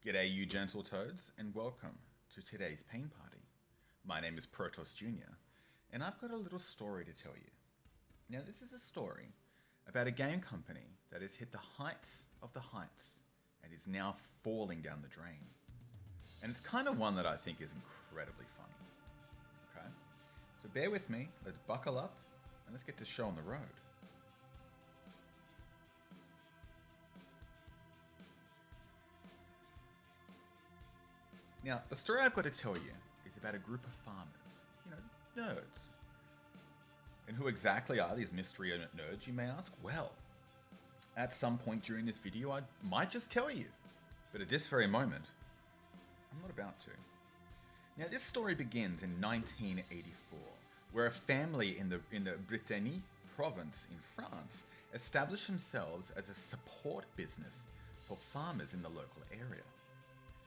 G'day, you gentle toads, and welcome to today's pain party. My name is Protossjr, and I've got a little story to tell you. Now, this is a story about a game company that has hit the heights of the heights and is now falling down the drain. And it's kind of one that I think is incredibly funny. Okay? So bear with me, let's buckle up, and let's get this show on the road. Now, the story I've got to tell you is about a group of farmers, nerds. And who exactly are these mystery nerds, you may ask? Well, at some point during this video, I might just tell you. But at this very moment, I'm not about to. Now, this story begins in 1984, where a family in the Brittany province in France established themselves as a support business for farmers in the local area.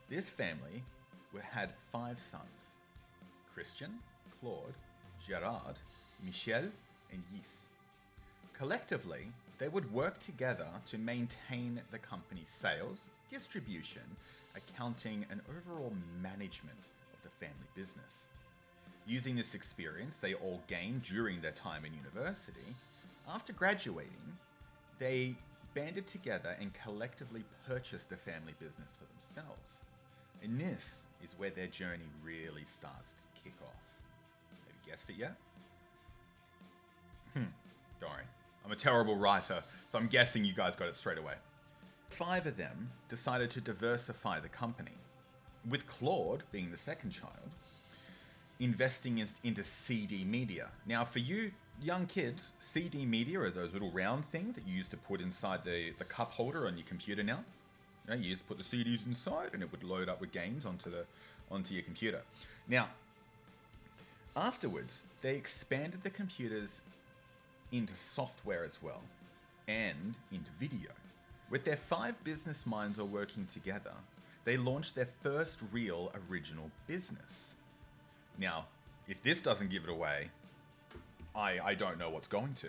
This family had 5 sons: Christian, Claude, Gerard, Michel, and Yves. Collectively, they would work together to maintain the company's sales, distribution, accounting, and overall management of the family business. Using this experience they all gained during their time in university, after graduating, they banded together and collectively purchased the family business for themselves. And this is where their journey really starts to kick off. Have you guessed it yet? Don't worry. I'm a terrible writer, so I'm guessing you guys got it straight away. 5 of them decided to diversify the company, with Claude, being the second child, investing into CD media. Now, for you young kids, CD media are those little round things that you used to put inside the cup holder on your computer now. You just put the CDs inside and it would load up with games onto your computer. Now, afterwards, they expanded the computers into software as well, and into video. With their 5 business minds all working together, they launched their first real original business. Now, if this doesn't give it away, I don't know what's going to.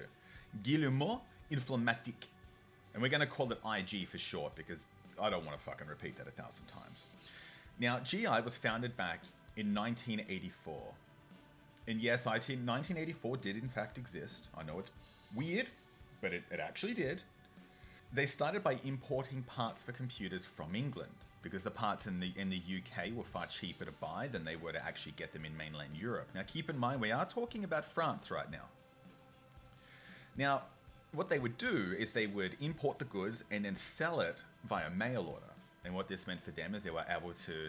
Guillemot Informatique. And we're going to call it IG for short because I don't want to fucking repeat that 1,000 times. Now, GI was founded back in 1984. And yes, 1984 did in fact exist. I know it's weird, but it actually did. They started by importing parts for computers from England because the parts in the UK were far cheaper to buy than they were to actually get them in mainland Europe. Now, keep in mind, we are talking about France right now. Now, what they would do is they would import the goods and then sell it via mail order. And what this meant for them is they were able to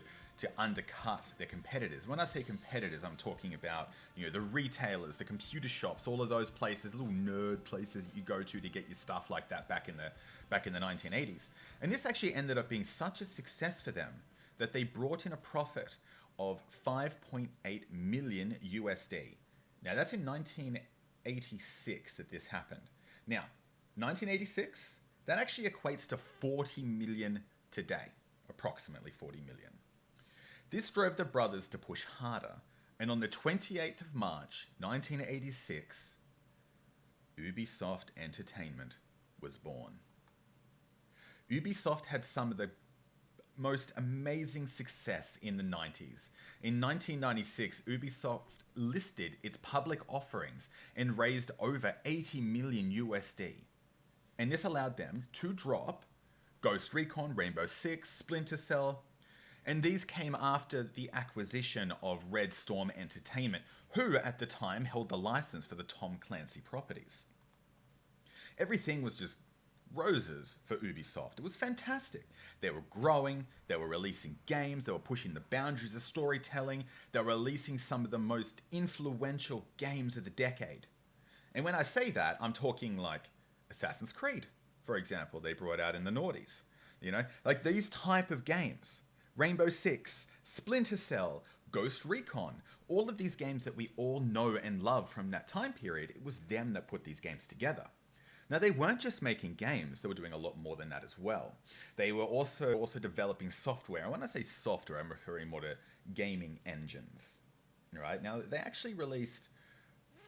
undercut their competitors. When I say competitors, I'm talking about the retailers, the computer shops, all of those places, little nerd places that you go to get your stuff like that back in the 1980s. And this actually ended up being such a success for them that they brought in a profit of 5.8 million USD. Now that's in 1986 that this happened. Now, 1986, that actually equates to 40 million today, approximately 40 million. This drove the brothers to push harder, and on the 28th of March, 1986, Ubisoft Entertainment was born. Ubisoft had some of the most amazing success in the 90s. In 1996, Ubisoft listed its public offerings and raised over 80 million USD. And this allowed them to drop Ghost Recon, Rainbow Six, Splinter Cell, and these came after the acquisition of Red Storm Entertainment, who at the time held the license for the Tom Clancy properties. Everything was just roses for Ubisoft. It was fantastic. They were growing, they were releasing games, they were pushing the boundaries of storytelling, they were releasing some of the most influential games of the decade. And when I say that, I'm talking like Assassin's Creed, for example, they brought out in the noughties. Like these type of games. Rainbow Six, Splinter Cell, Ghost Recon, all of these games that we all know and love from that time period, it was them that put these games together. Now, they weren't just making games, they were doing a lot more than that as well. They were also developing software. And when I say software, I'm referring more to gaming engines. Right? Now, they actually released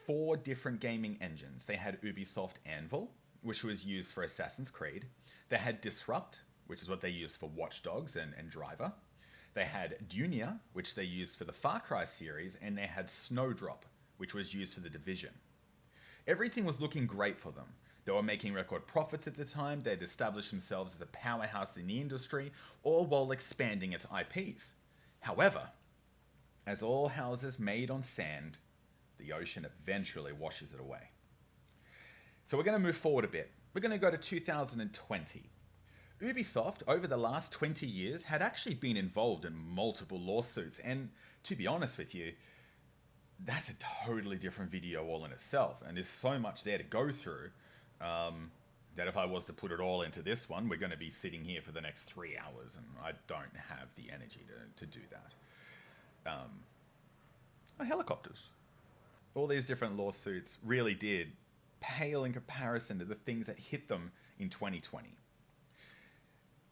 4 different gaming engines. They had Ubisoft Anvil, which was used for Assassin's Creed. They had Disrupt, which is what they used for Watch Dogs and Driver. They had Dunia, which they used for the Far Cry series, and they had Snowdrop, which was used for the Division. Everything was looking great for them. They were making record profits at the time, they'd established themselves as a powerhouse in the industry, all while expanding its IPs. However, as all houses made on sand, the ocean eventually washes it away. So we're going to move forward a bit. We're going to go to 2020. Ubisoft, over the last 20 years, had actually been involved in multiple lawsuits, and to be honest with you, that's a totally different video all in itself, and there's so much there to go through that if I was to put it all into this one, we're going to be sitting here for the next 3 hours, and I don't have the energy to do that. Helicopters. All these different lawsuits really did pale in comparison to the things that hit them in 2020.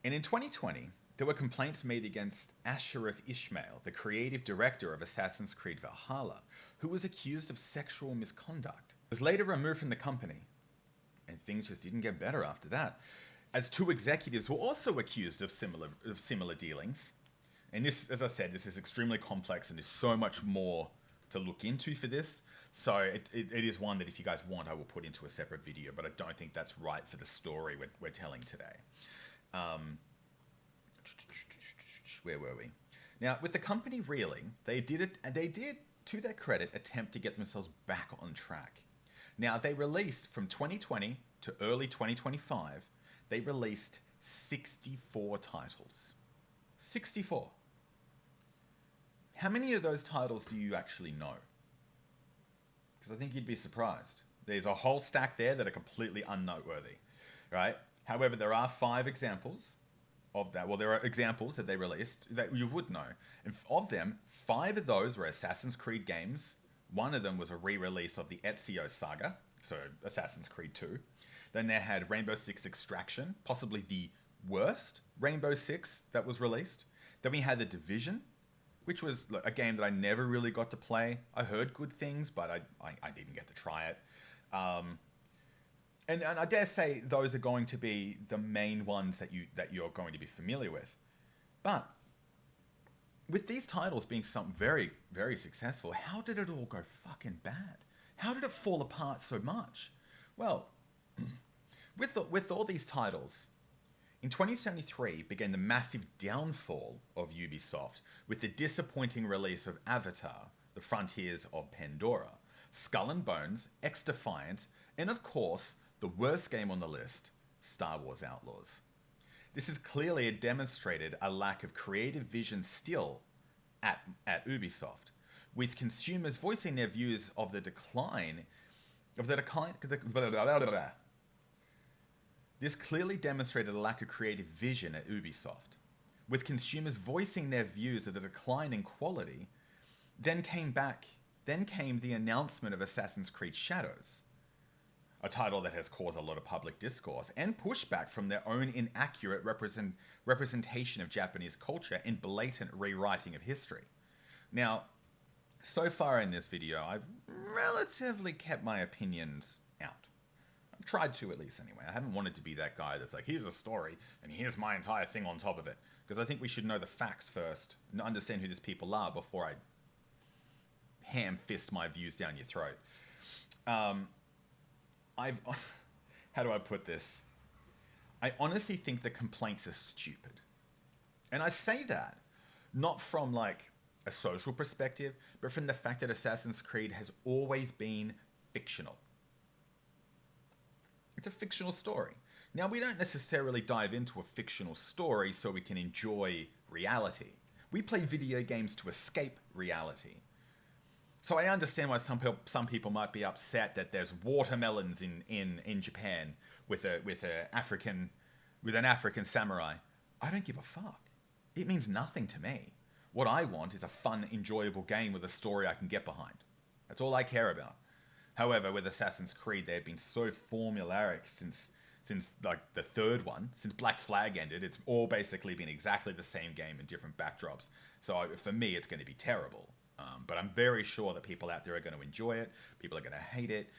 And in 2020, there were complaints made against Ashraf Ismail, the creative director of Assassin's Creed Valhalla, who was accused of sexual misconduct. He was later removed from the company, and things just didn't get better after that, as 2 executives were also accused of similar dealings. And this, as I said, this is extremely complex, and there's so much more to look into for this. So it is one that if you guys want, I will put into a separate video, but I don't think that's right for the story we're telling today. Where were we? Now, with the company reeling, they did, to their credit, attempt to get themselves back on track. Now, they released, from 2020 to early 2025, they released 64 titles. 64. How many of those titles do you actually know? Because I think you'd be surprised. There's a whole stack there that are completely unnoteworthy, right? However, there are 5 examples of that. Well, there are examples that they released that you would know. And of them, 5 of those were Assassin's Creed games. One of them was a re-release of the Ezio saga, so Assassin's Creed 2. Then they had Rainbow Six Extraction, possibly the worst Rainbow Six that was released. Then we had The Division, which was a game that I never really got to play. I heard good things, but I didn't get to try it. And I dare say those are going to be the main ones that you're going to be familiar with. But with these titles being something very, very successful, how did it all go fucking bad? How did it fall apart so much? Well, with all these titles, in 2073 began the massive downfall of Ubisoft with the disappointing release of Avatar, The Frontiers of Pandora, Skull and Bones, X-Defiant, and of course, the worst game on the list, Star Wars Outlaws. This has clearly demonstrated a lack of creative vision still at Ubisoft, with consumers voicing their views of the decline. This clearly demonstrated a lack of creative vision at Ubisoft, with consumers voicing their views of the decline in quality. Then came the announcement of Assassin's Creed Shadows, a title that has caused a lot of public discourse and pushback from their own inaccurate representation of Japanese culture and blatant rewriting of history. Now, so far in this video, I've relatively kept my opinions out. I've tried to, at least anyway. I haven't wanted to be that guy that's like, here's a story and here's my entire thing on top of it. Because I think we should know the facts first and understand who these people are before I ham fist my views down your throat. How do I put this? I honestly think the complaints are stupid. And I say that not from like a social perspective, but from the fact that Assassin's Creed has always been fictional. It's a fictional story. Now, we don't necessarily dive into a fictional story so we can enjoy reality. We play video games to escape reality. So I understand why some people might be upset that there's watermelons in Japan with an African samurai. I don't give a fuck. It means nothing to me. What I want is a fun, enjoyable game with a story I can get behind. That's all I care about. However, with Assassin's Creed, they've been so formulaic since like the third one, since Black Flag ended. It's all basically been exactly the same game in different backdrops. So for me, it's going to be terrible. But I'm very sure that people out there are going to enjoy it. People are going to hate it.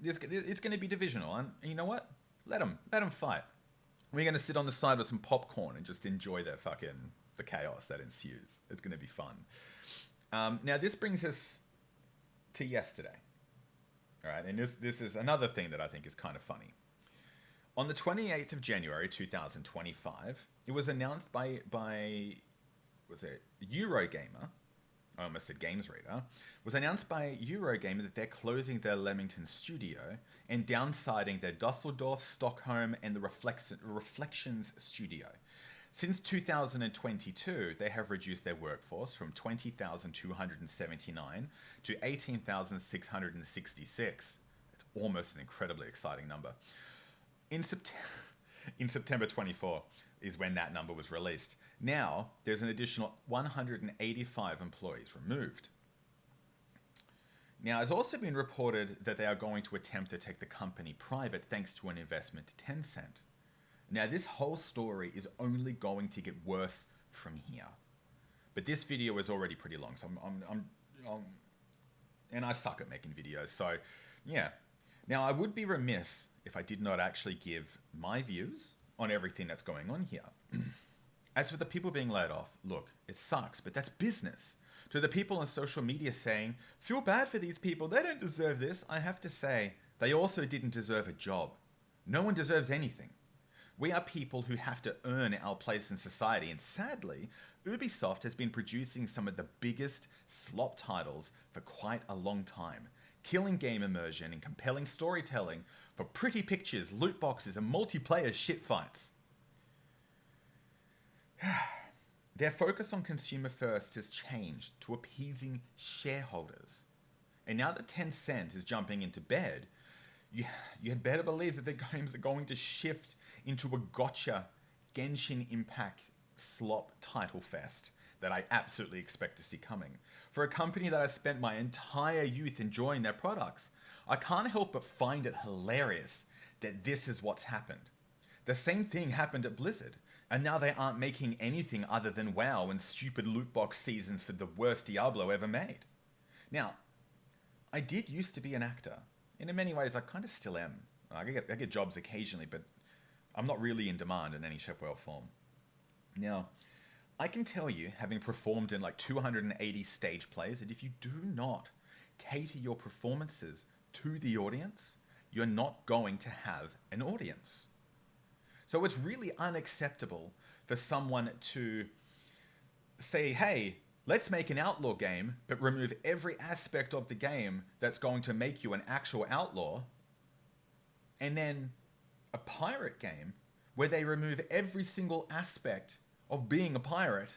It's going to be divisional. And you know what? Let them fight. We're going to sit on the side with some popcorn and just enjoy the chaos that ensues. It's going to be fun. Now, this brings us to yesterday. All right, and this is another thing that I think is kind of funny. On the 28th of January 2025, it was announced by was it Eurogamer? I almost said Games Reader. Was announced by Eurogamer that they're closing their Leamington studio and downsizing their Dusseldorf, Stockholm, and the Reflections studio. Since 2022, they have reduced their workforce from 20,279 to 18,666. It's almost an incredibly exciting number. In September 24 is when that number was released. Now, there's an additional 185 employees removed. Now, it's also been reported that they are going to attempt to take the company private thanks to an investment to Tencent. Now, this whole story is only going to get worse from here. But this video is already pretty long, so and I suck at making videos, so yeah. Now, I would be remiss if I did not actually give my views on everything that's going on here. As for the people being laid off, look, it sucks, but that's business. To the people on social media saying, feel bad for these people, they don't deserve this, I have to say, they also didn't deserve a job. No one deserves anything. We are people who have to earn our place in society, and sadly, Ubisoft has been producing some of the biggest slop titles for quite a long time, killing game immersion and compelling storytelling for pretty pictures, loot boxes, and multiplayer shitfights. Their focus on consumer first has changed to appeasing shareholders. And now that Tencent is jumping into bed, you had better believe that their games are going to shift into a gotcha Genshin Impact slop title fest that I absolutely expect to see coming. For a company that I spent my entire youth enjoying their products, I can't help but find it hilarious that this is what's happened. The same thing happened at Blizzard, and now they aren't making anything other than WoW and stupid loot box seasons for the worst Diablo ever made. Now, I did used to be an actor, and in many ways I kind of still am. I get jobs occasionally, but I'm not really in demand in any shape or form. Now, I can tell you, having performed in like 280 stage plays, that if you do not cater your performances to the audience, you're not going to have an audience. So it's really unacceptable for someone to say, hey, let's make an outlaw game, but remove every aspect of the game that's going to make you an actual outlaw, and then a pirate game where they remove every single aspect of being a pirate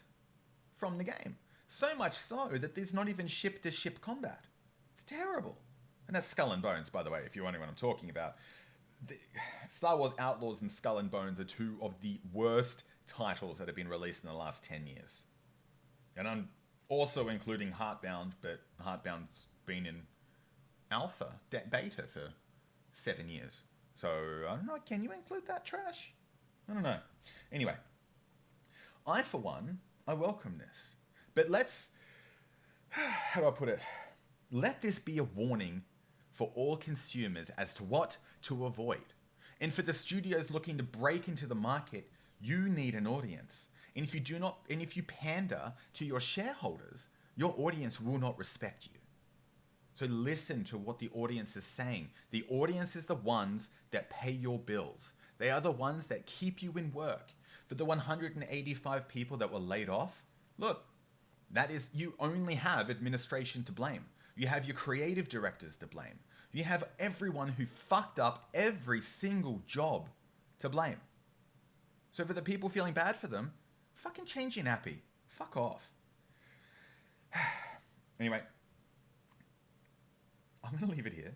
from the game. So much so that there's not even ship-to-ship combat. It's terrible. And that's Skull and Bones, by the way, if you're wondering what I'm talking about. Star Wars Outlaws and Skull and Bones are two of the worst titles that have been released in the last 10 years. And I'm also including Heartbound, but Heartbound's been in alpha, beta for 7 years. So, I don't know, can you include that trash? I don't know. Anyway, I, for one, I welcome this. But let's, how do I put it? Let this be a warning for all consumers as to what to avoid. And for the studios looking to break into the market, you need an audience. And if you pander to your shareholders, your audience will not respect you. So listen to what the audience is saying. The audience is the ones that pay your bills. They are the ones that keep you in work. For the 185 people that were laid off, look, that is, you only have administration to blame. You have your creative directors to blame. You have everyone who fucked up every single job to blame. So for the people feeling bad for them, fucking change your nappy. Fuck off. Anyway, I'm going to leave it here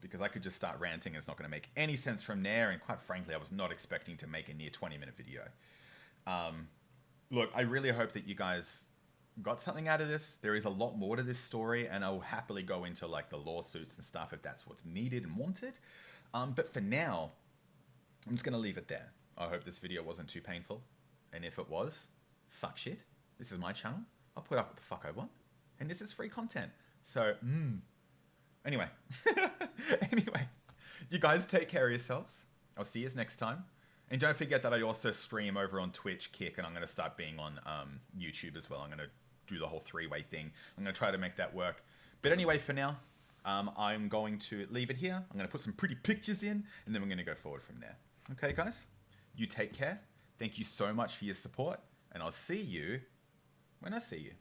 because I could just start ranting and it's not going to make any sense from there. And quite frankly, I was not expecting to make a near 20-minute video. Look, I really hope that you guys got something out of this. There is a lot more to this story, and I will happily go into like the lawsuits and stuff if that's what's needed and wanted. But for now, I'm just going to leave it there. I hope this video wasn't too painful. And if it was, suck shit. This is my channel. I'll put up what the fuck I want. And this is free content. So, Anyway. Anyway, you guys take care of yourselves. I'll see you next time. And don't forget that I also stream over on Twitch, Kick, and I'm going to start being on YouTube as well. I'm going to do the whole three-way thing. I'm going to try to make that work. But anyway, for now, I'm going to leave it here. I'm going to put some pretty pictures in, and then we're going to go forward from there. Okay, guys? You take care. Thank you so much for your support, and I'll see you when I see you.